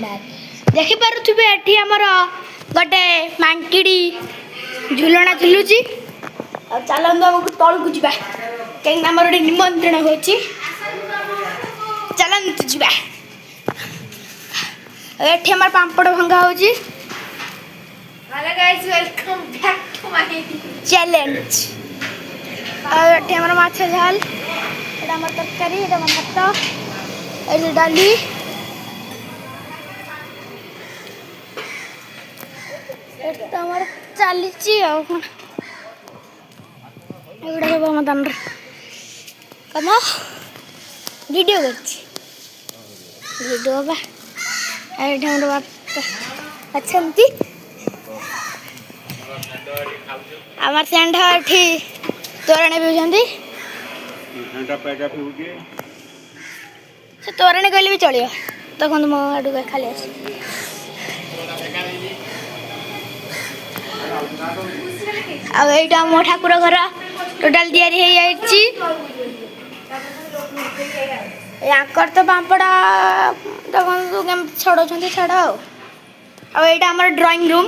Jagannath देखिपे eighty आमर गोटे मांकिड़ी झुलना झुलुची चलत आमको तौक जा कहीं आमर गोटे निमंत्रण हो चलत जा एटी आम पापड़ भंगा हो चैलेंज एटी आम माछ झाल एटा आम तरकारी एटा भात ए डाली आमर चली सब आम दान कम वीडियो वीडियो अच्छा आमर सेंड एठी तोरण पीउछंती से तोरण कहले भी चलियो तखन मो आडू खाली आस आईटा मो ठाकुर घर टोटाल तैयारी हो जाइछि याकर तो पापड़ देखो केमती छड़ौछंती छड़ आईटा हमर ड्राइंग रूम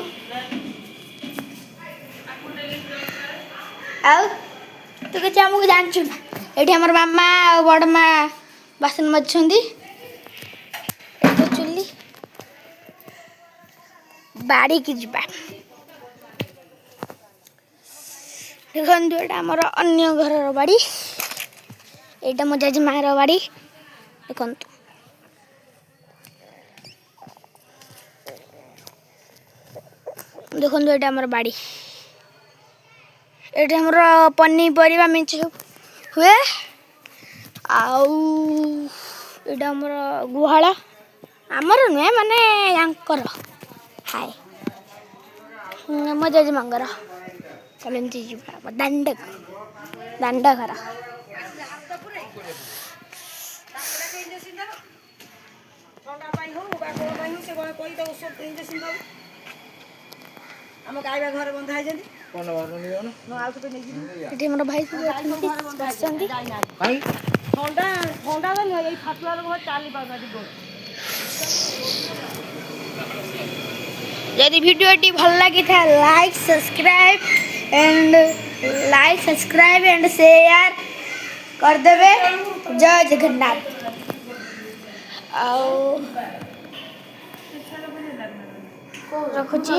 आउ तू किसी आमको जानचु ना ये आम मामा बड़ माँ बासन मजुंट चुली बाड़ी की जा देखु एटा आमर अन्य घर बाड़ी यहाँ मो जेजेमा बाड़ी देखु देखु ये आमर बाड़ी ये आमर पनीपरिया मिंच हुए आउटा आमर गुहाल आमर नुहे माने यांकर हाय मो जेजेमांगर चलती जा दांड दांड घर भाई यदि वीडियो भल लगी था लाइक सब्सक्राइब एंड शेयर कर देवे जय जगन्नाथ रखुची।